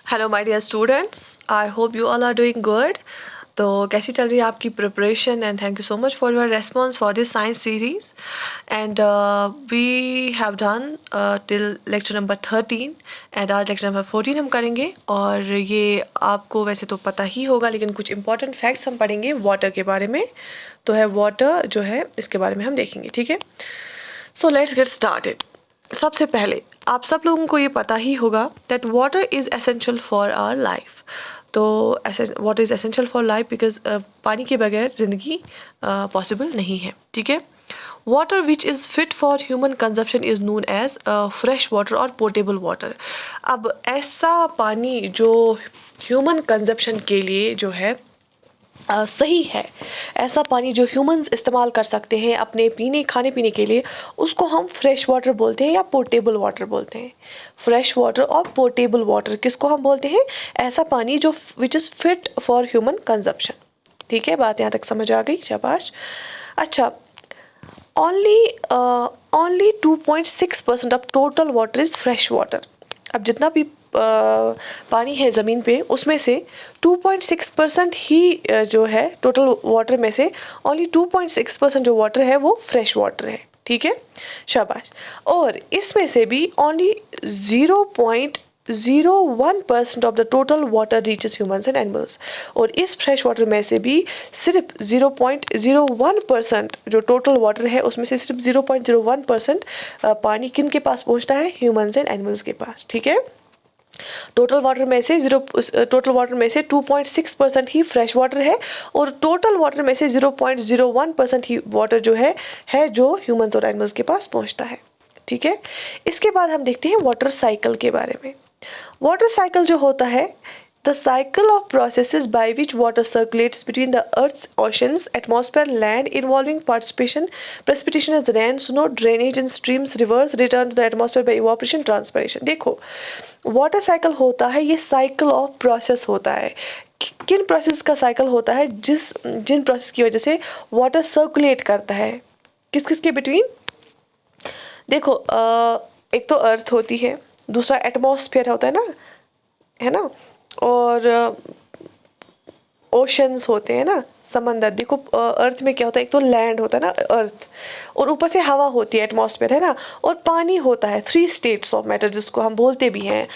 Hello my dear students, I hope you all are doing good. तो कैसी चल रही है आपकी preparation? And thank you so much for your response for this science series. And we have done till lecture number 13 and आज lecture number 14 हम करेंगे। और ये आपको वैसे तो पता ही होगा, लेकिन कुछ इंपॉर्टेंट फैक्ट्स हम पढ़ेंगे वाटर के बारे में। तो है वाटर जो है, इसके बारे में हम देखेंगे, ठीक है। So let's get started. सबसे पहले आप सब लोगों को ये पता ही होगा that water is essential for our life. तो water is essential for life because पानी के बगैर ज़िंदगी पॉसिबल नहीं है, ठीक है। Water which is fit for human consumption is known as fresh water और पोर्टेबल वाटर। अब ऐसा पानी जो ह्यूमन कंजप्शन के लिए जो है सही है, ऐसा पानी जो ह्यूमंस इस्तेमाल कर सकते हैं अपने खाने पीने के लिए, उसको हम फ्रेश वाटर बोलते हैं या पोर्टेबल वाटर बोलते हैं। फ्रेश वाटर और पोर्टेबल वाटर किसको हम बोलते हैं? ऐसा पानी जो विच is fit for human consumption. ठीक है, बात यहाँ तक समझ आ गई, शाबाश। अच्छा, only 2.6% of total water is fresh water. अब जितना भी पानी है ज़मीन पे, उसमें से 2.6% ही जो है टोटल वाटर में से ओनली 2.6% जो वाटर है वो फ्रेश वाटर है, ठीक है, शाबाश। और इसमें से भी only 0.01% of the total water reaches humans and animals. और इस फ्रेश वाटर में से भी सिर्फ 0.01% जो टोटल वाटर है, उसमें से सिर्फ 0.01% पानी किन के पास पहुंचता है? ह्यूमंस एंड एनिमल्स के पास, ठीक है। टोटल वाटर में से 2.6% ही फ्रेश वाटर है और टोटल वाटर में से 0.01% ही वाटर जो है जो ह्यूमंस और एनिमल्स के पास पहुंचता है, ठीक है। इसके बाद हम देखते हैं वाटर साइकिल के बारे में। वाटर साइकिल जो होता है, the cycle of processes by which water circulates between the Earth's oceans, atmosphere, land, involving precipitation as rain, snow, drainage in streams, rivers, return to the atmosphere by evaporation, transpiration। देखो, water cycle होता है, ये cycle of process होता है। किन process का cycle होता है? जिन प्रोसेस की वजह से वाटर सर्कुलेट करता है, किस किस के बिटवीन? देखो, एक तो अर्थ होती है, दूसरा एटमॉस्फेयर होता है ना, और ओशंस होते हैं ना, समंदर। देखो, अर्थ में क्या होता है? एक तो लैंड होता है ना, अर्थ, और ऊपर से हवा होती है, एटमॉस्फेयर, है ना, और पानी होता है। 3 स्टेट्स ऑफ मैटर जिसको हम बोलते भी हैं।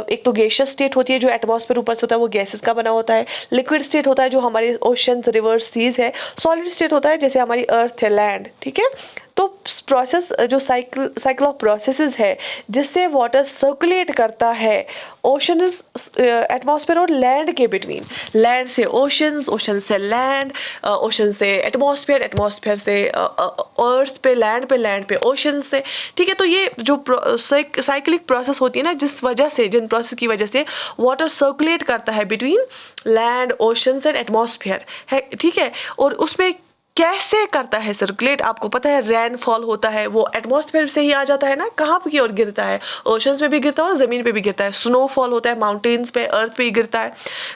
एक तो गैसियस स्टेट होती है जो एटमॉस्फेयर ऊपर से होता है, वो गैसेस का बना होता है। लिक्विड स्टेट होता है जो हमारे ओशंस, रिवर्स, सीज है। सॉलिड स्टेट होता है जैसे हमारी अर्थ है, लैंड, ठीक है। तो प्रोसेस जो साइकिल ऑफ प्रोसेसेस है जिससे वाटर सर्कुलेट करता है ओशन, एटमॉस्फेयर और लैंड के बिटवीन। लैंड से ओशंस, ओशन से लैंड, ओशन से एटमॉस्फेयर, एटमॉस्फेयर से अर्थ पे, लैंड पे ओशन से, ठीक है। तो ये जो साइक्लिक प्रोसेस होती है ना, जिन प्रोसेस की वजह से वाटर सर्कुलेट करता है between land, oceans and atmosphere है, ठीक है। और उसमें कैसे करता है सर्कुलेट? आपको पता है, रेनफॉल होता है वो एटमॉस्फेयर से ही आ जाता है ना, कहाँ की ओर गिरता है? ओशंस में भी गिरता है और ज़मीन पे भी गिरता है। स्नोफॉल होता है माउंटेन्स पे, अर्थ पे ही गिरता है।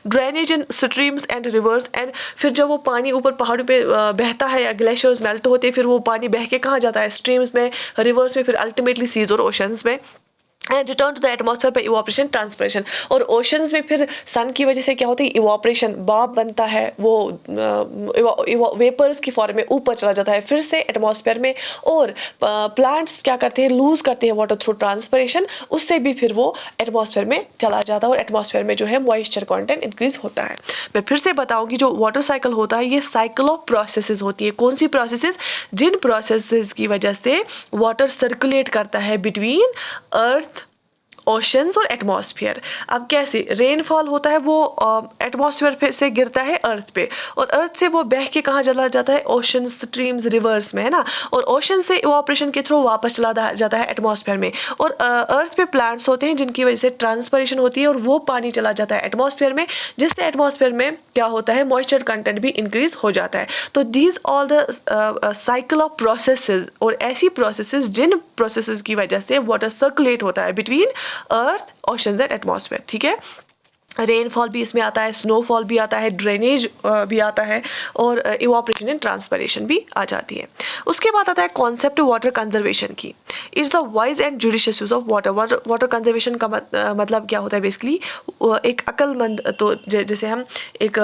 Drainage in streams and reverse, and फिर जब वो पानी ऊपर पहाड़ों पे बहता है या ग्लेशियर्स मेल्ट होते हैं, फिर वो पानी बह के कहाँ जाता है? स्ट्रीम्स में, रिवर्स में, फिर अल्टीमेटली सीज और ओशंस में। And return to the atmosphere by evaporation, transpiration. और ओशंस में फिर सन की वजह से क्या होती है? इवापोरेशन, भाप बनता है, वो वेपर्स की फॉर्म में ऊपर चला जाता है फिर से एटमॉस्फेयर में। और प्लांट्स क्या करते हैं? लूज करते हैं वाटर थ्रू ट्रांसपिरेशन, उससे भी फिर वो एटमॉस्फेयर में चला जाता है और एटमॉस्फेयर में जो है मॉइस्चर कॉन्टेंट इंक्रीज होता है। मैं फिर से बताऊंगी, जो वाटर साइकिल होता है ये साइकिल ऑफ प्रोसेसेस होती है। कौन सी प्रोसेसेस? जिन प्रोसेसेस की वजह से वाटर सर्कुलेट करता है बिटवीन अर्थ, ओशंस और एटमॉस्फेयर। अब कैसे? रेनफॉल होता है वो एटमॉस्फेयर से गिरता है अर्थ पे, और अर्थ से वो बह के कहाँ चला जाता है? ओशन, स्ट्रीम्स, रिवर्स में, है ना। और ओशन से इवापोरेशन के थ्रू वापस चला जाता है एटमॉस्फेयर में। और अर्थ पे प्लांट्स होते हैं जिनकी वजह से ट्रांसपिरेशन होती है और वो पानी चला जाता है एटमॉस्फेयर में, जिससे एटमॉस्फेयर में क्या होता है? मॉइस्चर कंटेंट भी इंक्रीज हो जाता है। तो these all the cycle of processes, और ऐसी प्रोसेसेस जिन प्रोसेसेस की वजह से वाटर सर्कुलेट होता है between earth, oceans and atmosphere, ठीक है। रेनफॉल भी इसमें आता है, स्नोफॉल भी आता है, ड्रेनेज भी आता है, और इवापोरेशन एंड ट्रांसपरेशन भी आ जाती है। उसके बाद आता है कॉन्सेप्ट वाटर कंजर्वेशन की। It's the wise and judicious use of water. Water conservation का मतलब क्या होता है बेसिकली, एक अक्लमंद, तो जैसे हम एक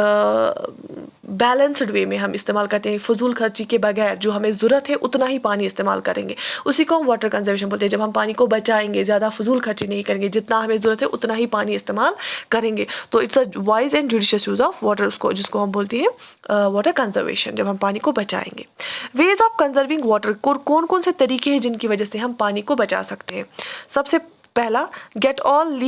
बैलेंस्ड वे में हम इस्तेमाल करते हैं, फजूल खर्ची के बगैर जो हमें ज़रूरत है उतना ही पानी इस्तेमाल करेंगे, उसी को हम वाटर कंजर्वेशन बोलते हैं। जब हम पानी को बचाएंगे, ज़्यादा फजूल खर्ची नहीं करेंगे, जितना हमें ज़रूरत है उतना ही पानी इस्तेमाल करेंगे, तो it's a wise and judicious use of water, उसको जिसको हम बोलते हैं वाटर कंजर्वेशन, जब हम पानी को बचाएंगे। वेज ऑफ कंजर्विंग वाटर, कौन कौन से तरीके हैं जिनकी वजह से हम पानी को बचा सकते हैं। सबसे पहला, get all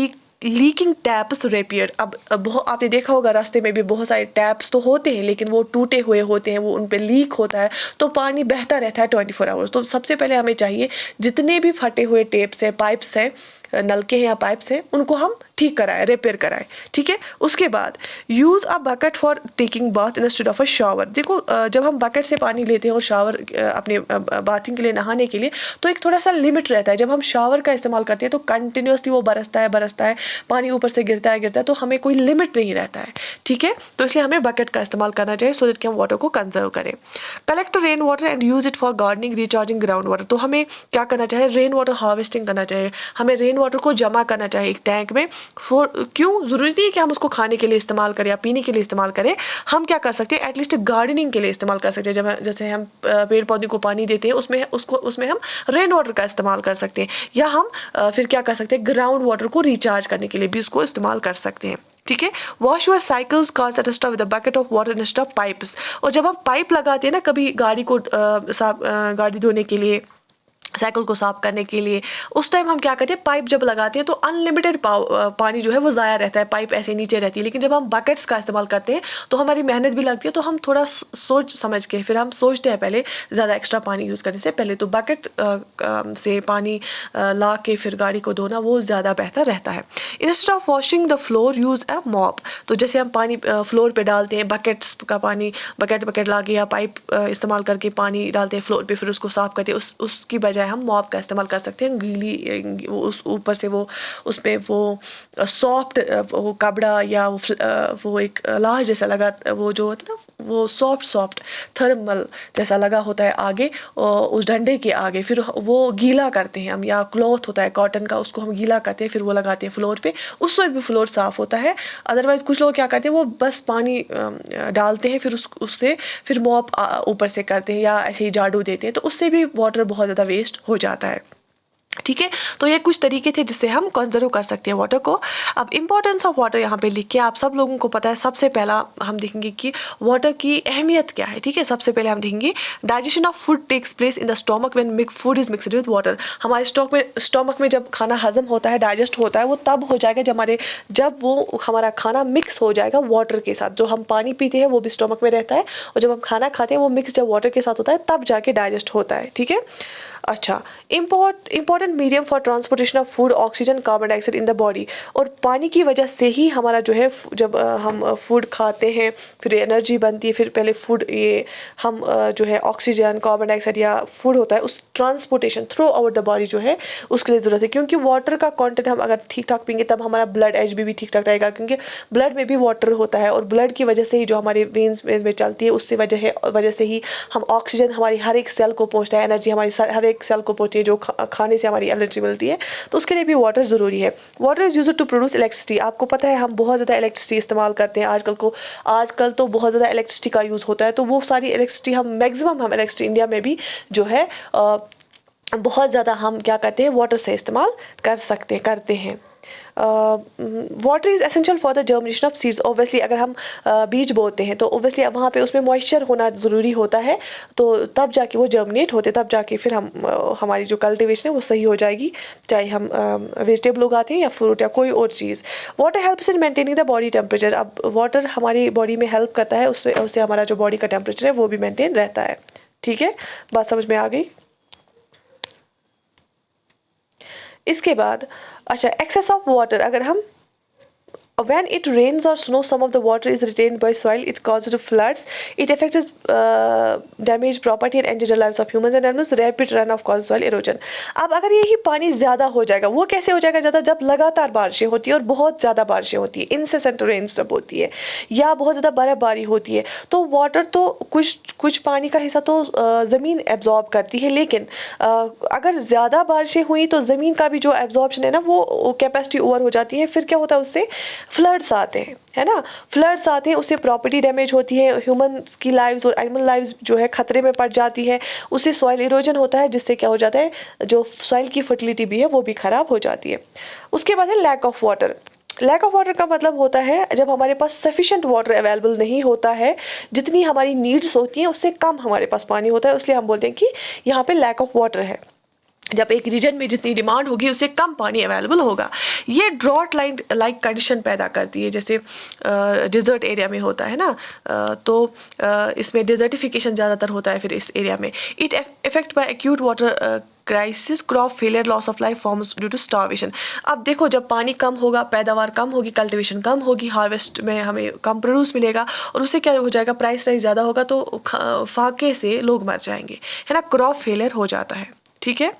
leaking taps repaired. अब बहुत आपने देखा होगा रास्ते में भी बहुत सारे टैप्स तो होते हैं, लेकिन वो टूटे हुए होते हैं, वो उन पे लीक होता है, तो पानी बहता रहता है 24 आवर्स। तो सबसे पहले हमें चाहिए जितने भी फटे हुए टेप्स हैं, पाइप्स हैं, नलके हैं या पाइप्स हैं, उनको हम ठीक कराएं, रिपेयर कराएं, ठीक है। उसके बाद use a bucket for taking bath instead of a shower. देखो जब हम बकेट से पानी लेते हैं और शावर अपने बाथिंग के लिए, नहाने के लिए, तो एक थोड़ा सा लिमिट रहता है। जब हम शावर का इस्तेमाल करते हैं तो कंटिन्यूसली वो बरसता है, पानी ऊपर से गिरता है, तो हमें कोई लिमिट नहीं रहता है, ठीक है। तो इसलिए हमें बकेट का इस्तेमाल करना चाहिए, सो दैट कि हम वाटर को कंजर्व करें। Collect rain water and use it for gardening, recharging ground water. तो हमें क्या करना चाहिए, रेन वाटर हार्वेस्टिंग करना चाहिए, हमें रेन वाटर को जमा करना चाहिए एक टैंक में। क्यों, ज़रूरी नहीं है कि हम उसको खाने के लिए इस्तेमाल करें या पीने के लिए इस्तेमाल करें। हम क्या कर सकते हैं, एटलीस्ट गार्डनिंग के लिए इस्तेमाल कर सकते हैं। जब जैसे हम पेड़ पौधे को पानी देते हैं, उसमें हम रेन वाटर का इस्तेमाल कर सकते हैं, या हम फिर क्या कर सकते हैं, ग्राउंड वाटर को रिचार्ज करने के लिए भी उसको इस्तेमाल कर सकते हैं, ठीक है। Wash your cycles, cars etcetera with a bucket of water instead of pipes. और जब हम पाइप लगाते हैं ना, कभी गाड़ी को गाड़ी धोने के लिए, साइकिल को साफ करने के लिए, उस टाइम हम क्या करते हैं, पाइप जब लगाते हैं तो अनलिमिटेड पानी जो है वो ज़ाया रहता है, पाइप ऐसे नीचे रहती है। लेकिन जब हम बकेट्स का इस्तेमाल करते हैं तो हमारी मेहनत भी लगती है, तो हम थोड़ा सोच समझ के फिर हम सोचते हैं पहले, ज़्यादा एक्स्ट्रा पानी यूज़ करने से पहले। तो बकेट से पानी ला के फिर गाड़ी को धोना वो ज़्यादा बेहतर रहता है। Instead of washing the floor use a mop. तो जैसे हम पानी फ्लोर पे डालते हैं, बकेट्स का पानी बकेट ला के या पाइप इस्तेमाल करके पानी डालते हैं फ्लोर पे, फिर उसको साफ़ करते हैं, उसकी बजाय हम मॉप का इस्तेमाल कर सकते हैं। गीली उस ऊपर से वो उस पे वो सॉफ्ट वो कपड़ा या वो एक लाश जैसा लगा, वो जो होता है ना, वो सॉफ्ट थर्मल जैसा लगा होता है आगे, उस डंडे के आगे, फिर वो गीला करते हैं हम, या क्लॉथ होता है कॉटन का, उसको हम गीला करते हैं, फिर वो लगाते हैं फ्लोर पे, उससे भी फ्लोर साफ़ होता है। अदरवाइज़ कुछ लोग क्या करते हैं, वो बस पानी डालते हैं, फिर उससे फिर मॉप ऊपर से करते हैं, या ऐसे ही झाड़ू देते हैं, तो उससे भी वाटर बहुत ज़्यादा वेस्ट हो जाता है, ठीक है। तो ये कुछ तरीके थे जिससे हम कंजर्व कर सकते हैं वाटर को। अब इंपॉर्टेंस ऑफ वाटर यहाँ पे लिख के आप सब लोगों को पता है। सबसे पहला हम देखेंगे कि वाटर की अहमियत क्या है, ठीक है। सबसे पहले हम देखेंगे digestion of food takes place in the stomach when food is mixed with water. हमारे स्टोमक में जब खाना हजम होता है, डाइजेस्ट होता है, वो तब हो जाएगा जब वो हमारा खाना मिक्स हो जाएगा वाटर के साथ। जो हम पानी पीते हैं वो भी स्टोमक में रहता है, और जब हम खाना खाते हैं वो मिक्स जब वाटर के साथ होता है तब जाके डाइजेस्ट होता है, ठीक है। अच्छा, important medium for transportation of food, oxygen, carbon dioxide in the body. और पानी की वजह से ही हमारा जो है, जब हम फूड खाते हैं फिर एनर्जी बनती है, फिर पहले फूड ये हम जो है ऑक्सीजन, कार्बन डाइऑक्साइड या फूड होता है, उस transportation through out the body जो है उसके लिए ज़रूरत है। क्योंकि वाटर का कंटेंट हम अगर ठीक ठाक पीएंगे तब हमारा ब्लड HB भी ठीक ठाक रहेगा, क्योंकि ब्लड में भी वाटर होता है, और ब्लड की वजह से ही जो हमारे वेन्स में चलती है, उससे वजह से ही हम ऑक्सीजन हमारी हर एक सेल को पहुँचता है, एनर्जी हमारी हर एक सेल को पहुँचती है, जो खाने से हमारी एनर्जी मिलती है, तो उसके लिए भी वाटर ज़रूरी है। Water is used to produce electricity. आपको पता है हम बहुत ज़्यादा इलेक्ट्रिसिटी इस्तेमाल करते हैं आजकल तो बहुत ज़्यादा इलेक्ट्रिसिटी का यूज़ होता है। तो वो सारी इलेक्ट्रिसिटी हम इलेक्ट्रिसिटी इंडिया में भी जो है बहुत ज़्यादा हम क्या करते हैं, वाटर से इस्तेमाल करते हैं। Water is essential for the germination of seeds. Obviously अगर हम बीज बोते हैं तो ओबियसली वहाँ पे उसमें मॉइस्चर होना ज़रूरी होता है, तो तब जाके वो जर्मिनेट होते, तब जाके फिर हम हमारी जो कल्टिवेशन है वो सही हो जाएगी, चाहे हम वेजिटेबल उगाते हैं या फ्रूट या कोई और चीज़। Water helps in maintaining the body temperature. अब वाटर हमारी बॉडी में हेल्प करता है, उससे हमारा जो बॉडी का टेम्परेचर है वो भी मेंटेन रहता है, ठीक है। बात समझ में आ गई। इसके बाद अच्छा, एक्सेस ऑफ वाटर, अगर हम when it rains or snows, some of the water is retained by soil. It causes floods. It affects damage property and endanger lives of humans and animals. Rapid runoff causes soil erosion. अब अगर यही पानी ज़्यादा हो जाएगा, वो कैसे हो जाएगा ज़्यादा? जब लगातार बारिशें होती है और बहुत ज़्यादा बारिशें होती है, इंसेसेंट रेन्स जब होती है या बहुत ज़्यादा बर्फबारी होती है, तो वाटर तो कुछ पानी का हिस्सा तो ज़मीन एब्जॉर्ब करती है, लेकिन अगर ज़्यादा बारिशें हुई तो ज़मीन का भी जो एब्जॉर्प्शन है ना, वो कैपेसिटी ओवर हो जाती है। फिर क्या होता है, उससे फ्लड्स आते हैं, है ना, फ्लड्स आते हैं, उससे प्रॉपर्टी डैमेज होती है, ह्यूमंस की लाइव्स और एनिमल लाइव्स जो है खतरे में पड़ जाती है, उससे सॉइल इरोजन होता है, जिससे क्या हो जाता है, जो सॉइल की फर्टिलिटी भी है वो भी ख़राब हो जाती है। उसके बाद है lack of water. Lack of water का मतलब होता है जब हमारे पास सफिशेंट वाटर अवेलेबल नहीं होता है, जितनी हमारी नीड्स होती हैं उससे कम हमारे पास पानी होता है, इसलिए हम बोलते हैं कि यहाँ पे लैक ऑफ वाटर है। जब एक रीजन में जितनी डिमांड होगी उससे कम पानी अवेलेबल होगा, ये ड्रॉट लाइक कंडीशन पैदा करती है, जैसे डिज़र्ट एरिया में होता है ना, तो इसमें डिज़र्टिफिकेशन ज़्यादातर होता है फिर इस एरिया में। It effect by acute water crisis, crop failure, loss of life forms due to starvation. अब देखो, जब पानी कम होगा, पैदावार कम होगी, कल्टीवेशन कम होगी, हार्वेस्ट में हमें कम प्रोड्यूस मिलेगा, और उससे क्या हो जाएगा, प्राइस ज़्यादा होगा तो फाके से लोग मर जाएंगे, है ना, क्रॉप फेलियर हो जाता है। ठीक है,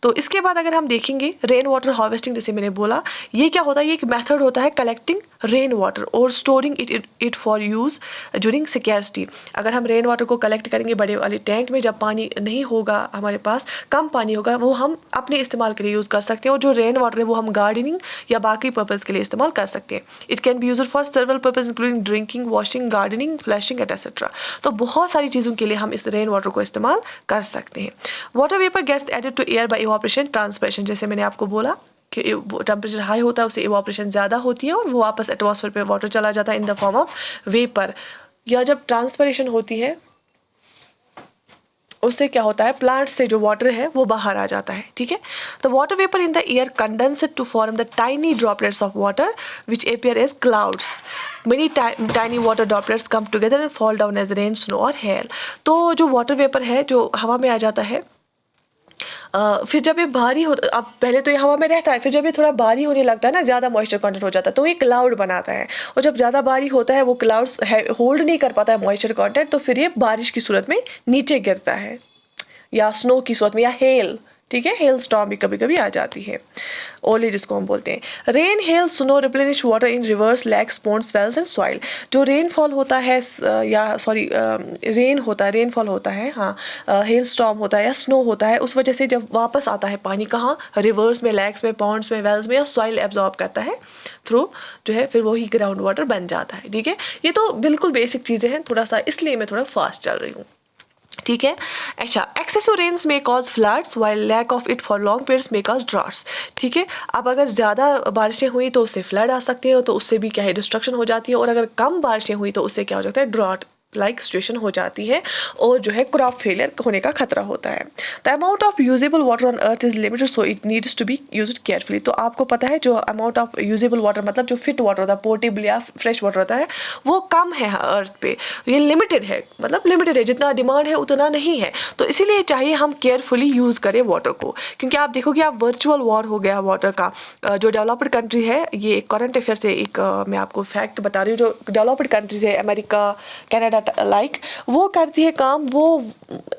तो इसके बाद अगर हम देखेंगे रेन वाटर हार्वेस्टिंग, जैसे मैंने बोला, ये क्या होता है, ये एक मेथड होता है कलेक्टिंग रेन वाटर और storing it for use during scarcity. अगर हम रेन वाटर को कलेक्ट करेंगे बड़े वाले टैंक में, जब पानी नहीं होगा हमारे पास, कम पानी होगा, वो हम अपने इस्तेमाल के लिए यूज़ कर सकते हैं, और जो रेन वाटर है वो हम गार्डनिंग या बाकी पर्पज़ के लिए इस्तेमाल कर सकते हैं। It can be used for several purpose including drinking, washing, gardening, flushing etcetera. तो बहुत सारी चीज़ों के लिए हम इस रेन वाटर को इस्तेमाल कर सकते हैं। Water vapour gets added to air by evaporation, transpiration. जैसे मैंने आपको बोला कि टेम्परेचर हाई होता है उससे इवापोरेशन ज़्यादा होती है और वो वापस एटमॉस्फेयर पे वाटर चला जाता है in the form of vapour. या जब ट्रांसपिरेशन होती है उससे क्या होता है, प्लांट से जो वाटर है वो बाहर आ जाता है। ठीक है, the water vapour in the air condensed to form the tiny droplets of water which appear as clouds. Many tiny water droplets come together and fall down as rain, snow और hail. तो जो water vapour है जो हवा में आ जाता है, फिर जब ये भारी हो, अब पहले तो ये हवा में रहता है, फिर जब ये थोड़ा भारी होने लगता है ना, ज़्यादा मॉइस्चर कंटेंट हो जाता है, तो ये क्लाउड बनाता है, और जब ज़्यादा भारी होता है वो क्लाउड्स होल्ड नहीं कर पाता है मॉइस्चर कंटेंट, तो फिर ये बारिश की सूरत में नीचे गिरता है, या स्नो की सूरत में, या हेल। ठीक है, हेल स्टॉर्म भी कभी कभी आ जाती है, ओले जिसको हम बोलते हैं। Rain, hail, snow replenish water in rivers, lakes, ponds, wells and soil. जो रेनफॉल होता है, या सॉरी रेनफॉल होता है, हाँ, हेल स्टॉर्म होता है या स्नो होता है, उस वजह से जब वापस आता है पानी कहाँ, रिवर्स में, लेक्स में, पॉन्ड्स में, वेल्स में, या सॉइल एब्जॉर्ब करता है थ्रू जो है, फिर वही ग्राउंड वाटर बन जाता है। ठीक है, ये तो बिल्कुल बेसिक चीज़ें हैं, थोड़ा सा इसलिए मैं थोड़ा फास्ट चल रही हूँ। ठीक है, अच्छा, एक्सेसिव रेन्स में cause floods while lack of it for long periods में कॉज ड्रॉट्स। ठीक है, अब अगर ज़्यादा बारिशें हुई तो उससे फ्लड आ सकते हैं, तो उससे भी क्या है, डिस्ट्रक्शन हो जाती है, और अगर कम बारिशें हुई तो उससे क्या हो जाता है, ड्रॉट लाइक सिचुएशन हो जाती है, और जो है क्रॉप फेलियर होने का खतरा होता है। The amount of usable water on earth is limited, so it needs to be used carefully. तो आपको पता है जो अमाउंट ऑफ यूजेबल वाटर मतलब जो फिट वाटर होता है, पोर्टेबल या फ्रेश वाटर होता है, वो कम है अर्थ पे, ये लिमिटेड है, मतलब लिमिटेड है, जितना डिमांड है उतना नहीं है, तो इसीलिए चाहिए हम केयरफुली यूज़ करें वाटर को। क्योंकि आप देखोगे, आप वर्चुअल वॉर हो गया वाटर का, जो डेवलप्ड कंट्री है, ये एक करंट अफेयर से एक मैं आपको फैक्ट बता रही हूँ, जो डेवलप्ड कंट्रीज है, अमेरिका, कनाडा लाइक, वो करती है काम, वो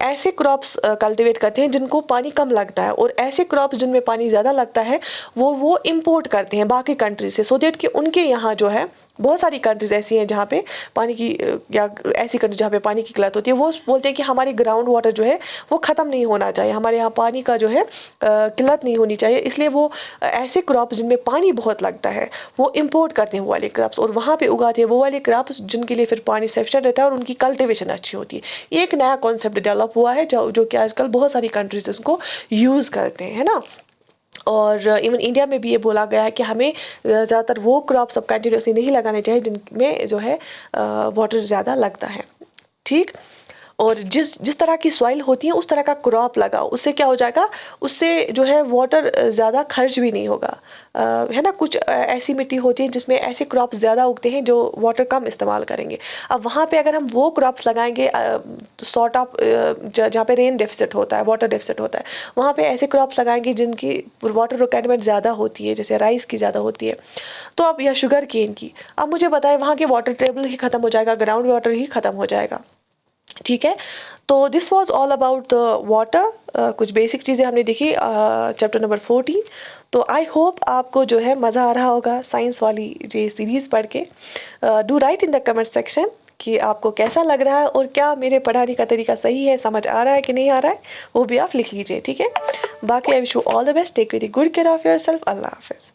ऐसे क्रॉप्स कल्टीवेट करते हैं जिनको पानी कम लगता है, और ऐसे क्रॉप्स जिनमें पानी ज़्यादा लगता है वो इंपोर्ट करते हैं बाकी कंट्री से, सो दैट कि उनके यहाँ जो है, बहुत सारी कंट्रीज़ ऐसी हैं जहाँ पे पानी की, या ऐसी कंट्री जहाँ पे पानी की किल्लत होती है, वो बोलते हैं कि हमारे ग्राउंड वाटर जो है वो ख़त्म नहीं होना चाहिए, हमारे यहाँ पानी का जो है किल्लत नहीं होनी चाहिए, इसलिए वो ऐसे क्रॉप्स जिनमें पानी बहुत लगता है वो इंपोर्ट करते हैं वो वाले क्रॉप्स, और वहाँ पे उगाते हैं वो वाले क्रॉप्स जिनके लिए फिर पानी सफिशिएंट रहता है और उनकी कल्टिवेशन अच्छी होती है। ये एक नया कॉन्सेप्ट डेवलप हुआ है जो कि आजकल बहुत सारी कंट्रीज उसको यूज़ करते हैं, है ना। और इवन इंडिया में भी ये बोला गया है कि हमें ज़्यादातर वो क्रॉप सब कंटिन्यूसली नहीं लगाने चाहिए जिनमें जो है वाटर ज़्यादा लगता है। ठीक, और जिस जिस तरह की सॉइल होती है उस तरह का क्रॉप लगाओ। उससे क्या हो जाएगा, उससे जो है वाटर ज़्यादा खर्च भी नहीं होगा। है ना, कुछ ऐसी मिट्टी होती है जिसमें ऐसे क्रॉप ज़्यादा उगते हैं जो वाटर कम इस्तेमाल करेंगे। अब वहाँ पे अगर हम वो क्रॉप्स लगाएंगे सॉर्ट ऑफ जहाँ पे रेन डेफिसिट होता है, वाटर डेफिसिट होता है, वहाँ पे ऐसे क्रॉप्स लगाएंगे जिनकी वाटर रिक्वायरमेंट ज़्यादा होती है, जैसे राइस की ज़्यादा होती है, तो अब या शुगर केन की, अब मुझे बताएं वहाँ के वाटर टेबल ही ख़त्म हो जाएगा, ग्राउंड वाटर ही ख़त्म हो जाएगा। ठीक है, तो this was all about the water. कुछ बेसिक चीज़ें हमने देखी चैप्टर नंबर 14। तो आई होप आपको जो है मज़ा आ रहा होगा साइंस वाली ये सीरीज़ पढ़ के। Do right in the comment section कि आपको कैसा लग रहा है और क्या मेरे पढ़ाने का तरीका सही है, समझ आ रहा है कि नहीं आ रहा है, वो भी आप लिख लीजिए। ठीक है, बाकी I wish you all the best, take very good care of your self. Allah हाफिज़।